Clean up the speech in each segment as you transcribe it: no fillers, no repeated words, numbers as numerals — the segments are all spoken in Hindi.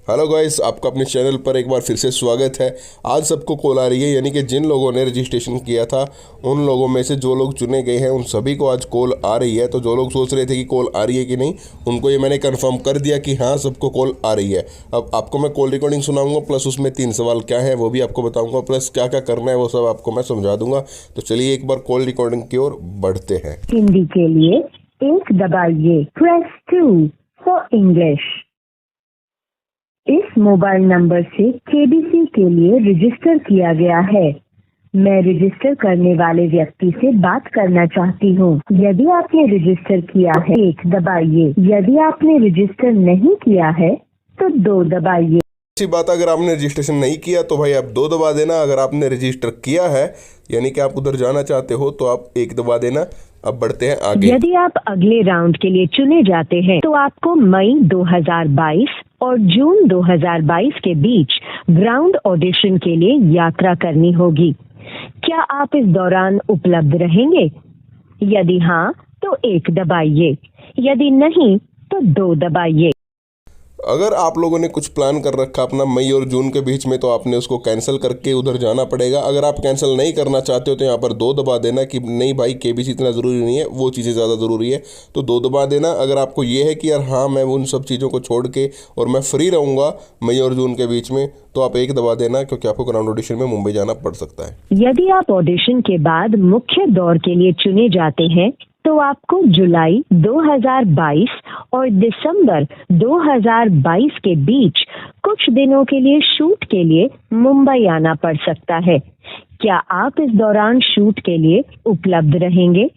हेलो गाइस, आपका अपने चैनल पर एक बार फिर से स्वागत है। आज सबको कॉल आ रही है, यानी कि जिन लोगों ने रजिस्ट्रेशन किया था उन लोगों में से जो लोग चुने गए हैं उन सभी को आज कॉल आ रही है। तो जो लोग सोच रहे थे कि कॉल आ रही है कि नहीं, उनको ये मैंने कंफर्म कर दिया कि हाँ, सबको कॉल आ रही है। अब आपको मैं कॉल रिकॉर्डिंग सुनाऊंगा, प्लस उसमें 3 सवाल क्या है वो भी आपको बताऊँगा, प्लस क्या क्या करना है वो सब आपको मैं समझा दूंगा। तो चलिए एक बार कॉल रिकॉर्डिंग की ओर बढ़ते हैं। हिंदी के लिए 1 दबाइए, प्रेस 2 फॉर इंग्लिश। इस मोबाइल नंबर से केबीसी के लिए रजिस्टर किया गया है। मैं रजिस्टर करने वाले व्यक्ति से बात करना चाहती हूँ। यदि आपने रजिस्टर किया है 1 दबाइए, यदि आपने रजिस्टर नहीं किया है तो 2 दबाइए। अच्छी बात, अगर आपने रजिस्ट्रेशन नहीं किया तो भाई आप 2 दबा देना। अगर आपने रजिस्टर किया है यानी कि आप उधर जाना चाहते हो तो आप 1 दबा देना। अब बढ़ते हैं आगे। यदि आप अगले राउंड के लिए चुने जाते हैं तो आपको मई 2022 और जून 2022 के बीच ग्राउंड ऑडिशन के लिए यात्रा करनी होगी। क्या आप इस दौरान उपलब्ध रहेंगे? यदि हाँ तो 1 दबाइए, यदि नहीं तो 2 दबाइए। अगर आप लोगों ने कुछ प्लान कर रखा अपना मई और जून के बीच में तो आपने उसको कैंसिल करके उधर जाना पड़ेगा। अगर आप कैंसिल नहीं करना चाहते हो तो यहाँ पर 2 दबा देना कि नहीं भाई, केबीसी इतना ज़रूरी नहीं है, वो चीज़ें ज़्यादा ज़रूरी है, तो 2 दबा देना। अगर आपको ये है कि यार हाँ, मैं उन सब चीज़ों को छोड़ के और मैं फ्री रहूँगा मई और जून के बीच में, तो आप 1 दबा देना, क्योंकि आपको ग्राउंड ऑडिशन में मुंबई जाना पड़ सकता है। यदि आप ऑडिशन के बाद मुख्य दौर के लिए चुने जाते हैं तो आपको जुलाई 2022 और दिसंबर 2022 के बीच कुछ दिनों के लिए शूट के लिए मुंबई आना पड़ सकता है। क्या आप इस दौरान शूट के लिए उपलब्ध रहेंगे?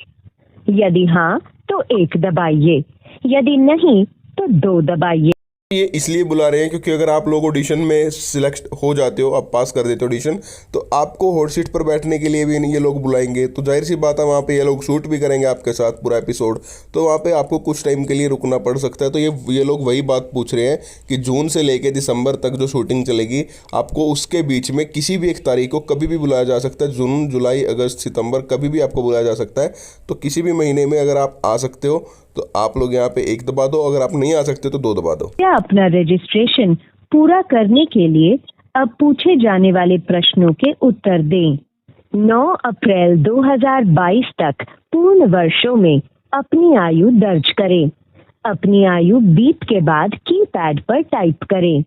यदि हाँ तो 1 दबाइए, यदि नहीं तो 2 दबाइए। ये इसलिए बुला रहे हैं क्योंकि अगर आप लोग ऑडिशन में सिलेक्ट हो जाते हो, आप पास कर देते हो ऑडिशन, तो आपको हॉट सीट पर बैठने के लिए भी ये लोग बुलाएंगे। तो जाहिर सी बात है वहाँ पे ये लोग शूट भी करेंगे आपके साथ पूरा एपिसोड, तो वहाँ पे आपको कुछ टाइम के लिए रुकना पड़ सकता है। तो ये लोग वही बात पूछ रहे हैं कि जून से लेकर दिसंबर तक जो शूटिंग चलेगी, आपको उसके बीच में किसी भी एक तारीख को कभी भी बुलाया जा सकता है। जून, जुलाई, अगस्त, सितंबर कभी भी आपको बुलाया जा सकता है। तो किसी भी महीने में अगर आप आ सकते हो तो आप लोग यहाँ पे 1 दबा दो, अगर आप नहीं आ सकते तो 2 दबा दो। क्या अपना रजिस्ट्रेशन पूरा करने के लिए अब पूछे जाने वाले प्रश्नों के उत्तर दें। 9 अप्रैल 2022 तक पूर्ण वर्षों में अपनी आयु दर्ज करें। अपनी आयु बीप के बाद कीपैड पर टाइप करें।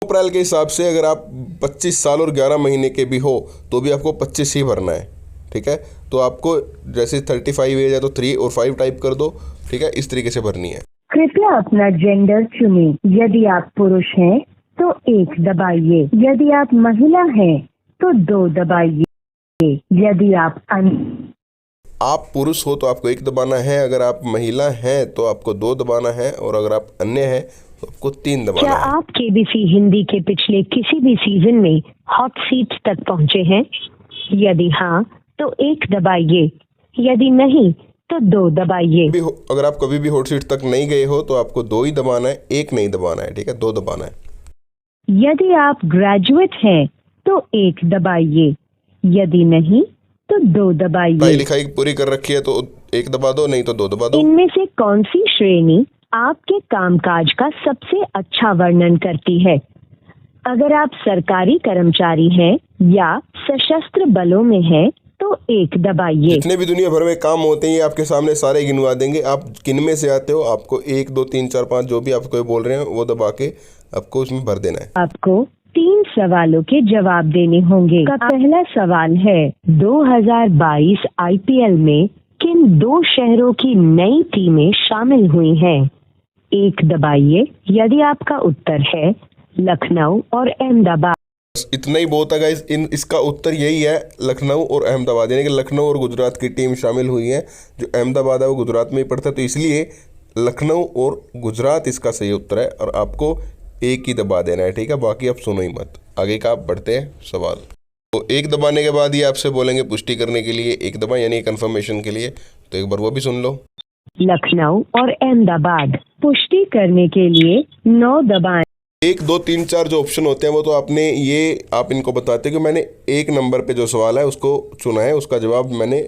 अप्रैल के हिसाब से अगर आप 25 साल और 11 महीने के भी हो तो भी आपको 25 ही भरना है, ठीक है। तो आपको जैसे 35 एज है तो 3 और 5 टाइप कर दो, ठीक है, इस तरीके से भरनी है। कृपया अपना जेंडर चुनें। यदि आप पुरुष हैं तो 1 दबाइए, यदि आप महिला हैं तो 2 दबाइए। यदि आप पुरुष हो तो आपको 1 दबाना है, अगर आप महिला हैं तो आपको 2 दबाना है, और अगर आप अन्य हैं तो आपको 3 दबाना क्या है। आप केबीसी हिंदी के पिछले किसी भी सीजन में हॉट सीट तक पहुंचे हैं? यदि हाँ तो 1 दबाइए, यदि नहीं तो 2 दबाइए। अगर आप कभी भी हॉट सीट तक नहीं गए हो तो आपको 2 ही दबाना है, 1 नहीं दबाना है, ठीक है, 2 दबाना है। यदि आप ग्रेजुएट हैं तो 1 दबाइए, यदि नहीं तो 2 दबाइए। पढ़ाई लिखाई पूरी कर रखी है तो 1 दबा दो, नहीं तो 2 दबा दो। इनमें से कौन सी श्रेणी आपके कामकाज का सबसे अच्छा वर्णन करती है? अगर आप सरकारी कर्मचारी हैं या सशस्त्र बलों में हैं तो 1 दबाइए। जितने भी दुनिया भर में काम होते हैं ये आपके सामने सारे गिनवा देंगे। आप किन में से आते हो, आपको 1, 2, 3, 4, 5 जो भी आपको बोल रहे हैं वो दबा के आपको उसमें भर देना है। आपको 3 सवालों के जवाब देने होंगे। पहला सवाल है, 2022 आईपीएल में किन 2 शहरों की नई टीमें शामिल हुई हैं? 1 दबाइए, यदि आपका उत्तर है लखनऊ और अहमदाबाद। इतना ही बहुत है गाइस, इसका उत्तर यही है, लखनऊ और अहमदाबाद, यानी कि लखनऊ और गुजरात की टीम शामिल हुई है। जो अहमदाबाद है वो गुजरात में ही पड़ता है, तो इसलिए लखनऊ और गुजरात इसका सही उत्तर है, और आपको 1 ही दबा देना है, ठीक है। बाकी आप सुनो ही मत। आगे का आप बढ़ते हैं सवाल। तो 1 दबाने के बाद ये आपसे बोलेंगे पुष्टि करने के लिए 1 दबा, यानी कंफर्मेशन के लिए, तो एक बार वो भी सुन लो। लखनऊ और अहमदाबाद। पुष्टि करने के लिए 9 दबाएं। 1, 2, 3, 4 जो ऑप्शन होते हैं वो तो आपने आप इनको बताते कि मैंने 1 नंबर पे जो सवाल है उसको चुना है, उसका जवाब मैंने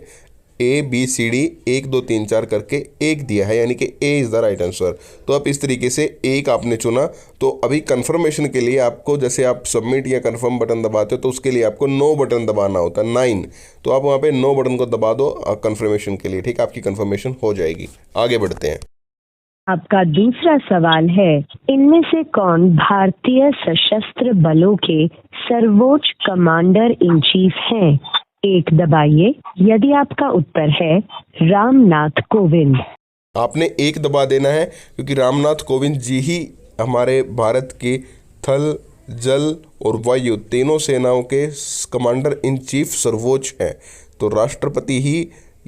ABCD 1 2 3 4 करके 1 दिया है, यानी कि A is the right answer. तो आप इस तरीके से एक आपने चुना। तो अभी कंफर्मेशन के लिए आपको, जैसे आप सबमिट या कंफर्म बटन दबाते हो तो उसके लिए आपको नो बटन दबाना होता है, 9। तो आप वहाँ पे नो बटन को दबा दो कंफर्मेशन के लिए, ठीक है, आपकी कंफर्मेशन हो जाएगी। आगे बढ़ते हैं। आपका दूसरा सवाल है, इनमें से कौन भारतीय सशस्त्र बलों के सर्वोच्च कमांडर इन चीफ हैं? 1 दबाइए यदि आपका उत्तर है रामनाथ कोविंद। आपने 1 दबा देना है, क्योंकि रामनाथ कोविंद जी ही हमारे भारत के थल, जल और वायु तीनों सेनाओं के कमांडर इन चीफ सर्वोच्च हैं। तो राष्ट्रपति ही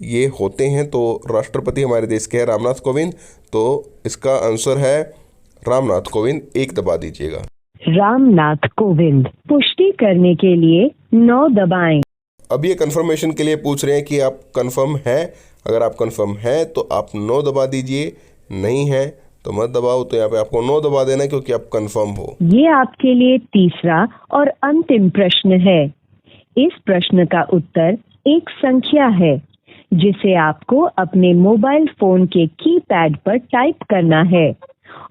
ये होते हैं, तो राष्ट्रपति हमारे देश के हैं रामनाथ कोविंद। तो इसका आंसर है रामनाथ कोविंद। 1 दबा दीजिएगा। रामनाथ कोविंद। पुष्टि करने के लिए 9 दबाएं। अब ये कंफर्मेशन के लिए पूछ रहे हैं कि आप कंफर्म है। अगर आप कंफर्म है तो आप 9 दबा दीजिए, नहीं है तो मत दबाओ। तो यहाँ पे आपको 9 दबा देना है, क्योंकि आप कंफर्म हो। ये आपके लिए तीसरा और अंतिम प्रश्न है। इस प्रश्न का उत्तर एक संख्या है, जिसे आपको अपने मोबाइल फोन के कीपैड पर टाइप करना है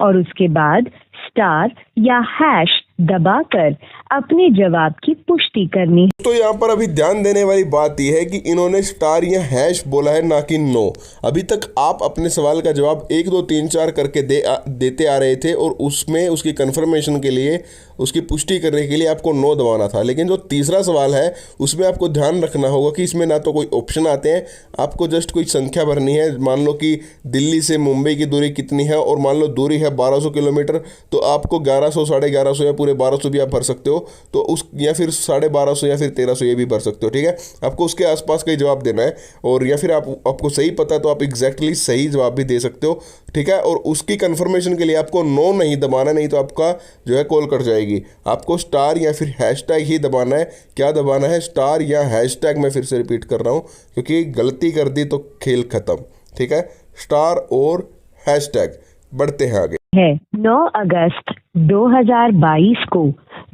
और उसके बाद स्टार या हैश दबाकर अपने जवाब की पुष्टि करनी है। तो यहाँ पर अभी ध्यान देने वाली बात यह है कि इन्होंने स्टार या हैश बोला है, ना कि नो। अभी तक आप अपने सवाल का जवाब 1 2 3 4 करके देते आ रहे थे, और उसमें उसकी कंफर्मेशन के लिए, उसकी पुष्टि करने के लिए आपको 9 दबाना था। लेकिन जो तीसरा सवाल है उसमें आपको ध्यान रखना होगा कि इसमें ना तो कोई ऑप्शन आते हैं, आपको जस्ट कोई संख्या भरनी है। मान लो कि दिल्ली से मुंबई की दूरी कितनी है, और मान लो दूरी है 1200 किलोमीटर, तो आपको 1100, 1150 या पूरे 1200 भी आप भर सकते हो। तो उस, या फिर 1250 या फिर 1300 ये भी भर सकते हो, ठीक है। आपको उसके आसपास का ही जवाब देना है, और या फिर आपको सही पता है तो आप एग्जैक्टली सही जवाब भी दे सकते हो, ठीक है। और उसकी कंफर्मेशन के लिए आपको 9 नहीं दबाना, नहीं तो आपका जो है कॉल कट जाएगी। आपको स्टार या फिर हैशटैग ही दबाना है। क्या दबाना है? स्टार या हैशटैग। मैं फिर से रिपीट कर रहा हूँ, क्योंकि गलती कर दी तो खेल खत्म, ठीक है। स्टार और हैशटैग। बढ़ते हैं आगे। है 9 अगस्त 2022 को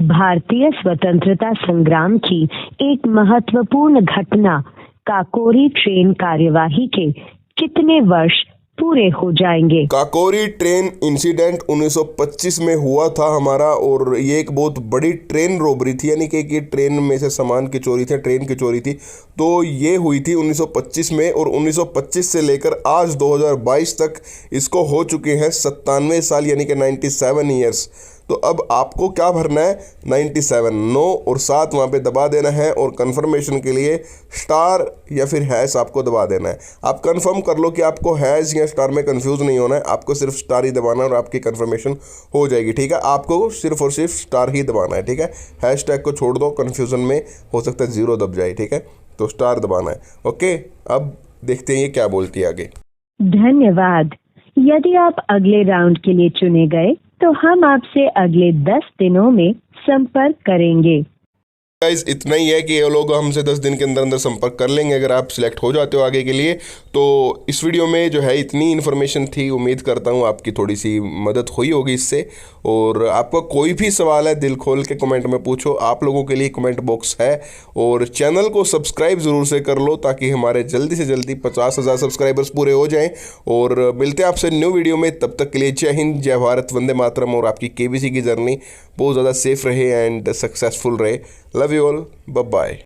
भारतीय स्वतंत्रता संग्राम की एक महत्वपूर्ण घटना काकोरी ट्रेन कार्यवाही के कितने वर्ष पूरे हो जाएंगे? काकोरी ट्रेन इंसिडेंट 1925 में हुआ था हमारा, और ये एक बहुत बड़ी ट्रेन रॉबरी थी, यानी कि ट्रेन में से सामान की चोरी थी, ट्रेन की चोरी थी। तो ये हुई थी 1925 में, और 1925 से लेकर आज 2022 तक इसको हो चुके हैं 97 साल, यानी कि 97 ईयर्स। तो अब आपको क्या भरना है? 97, 9 और 7 वहाँ पे दबा देना है, और कंफर्मेशन के लिए स्टार या फिर हैश आपको दबा देना है। आप कंफर्म कर लो कि आपको हैश या स्टार में कंफ्यूज नहीं होना है, आपको सिर्फ स्टार ही दबाना है और आपकी कंफर्मेशन हो जाएगी, ठीक है। आपको सिर्फ और सिर्फ स्टार ही दबाना है, ठीक है। हैश टैग को छोड़ दो, कन्फ्यूज़न में हो सकता है 0 दब जाए, ठीक है। तो स्टार दबाना है, ओके। अब देखते हैं ये क्या बोलती है आगे। धन्यवाद। यदि आप अगले राउंड के लिए चुने गए तो हम आपसे अगले 10 दिनों में संपर्क करेंगे। गाइस इतना ही है कि ये लोग हमसे 10 दिन के अंदर अंदर संपर्क कर लेंगे अगर आप सिलेक्ट हो जाते हो आगे के लिए। तो इस वीडियो में जो है इतनी इन्फॉर्मेशन थी, उम्मीद करता हूँ आपकी थोड़ी सी मदद हुई होगी इससे। और आपका कोई भी सवाल है दिल खोल के कमेंट में पूछो, आप लोगों के लिए कमेंट बॉक्स है। और चैनल को सब्सक्राइब ज़रूर से कर लो ताकि हमारे जल्दी से जल्दी 50,000 सब्सक्राइबर्स पूरे हो जाएँ। और मिलते हैं आपसे न्यू वीडियो में, तब तक के लिए जय हिंद, जय भारत, वंदे मातरम। और आपकी KBC की जर्नी बहुत ज़्यादा सेफ रहे एंड सक्सेसफुल रहे। Love you all, bye bye.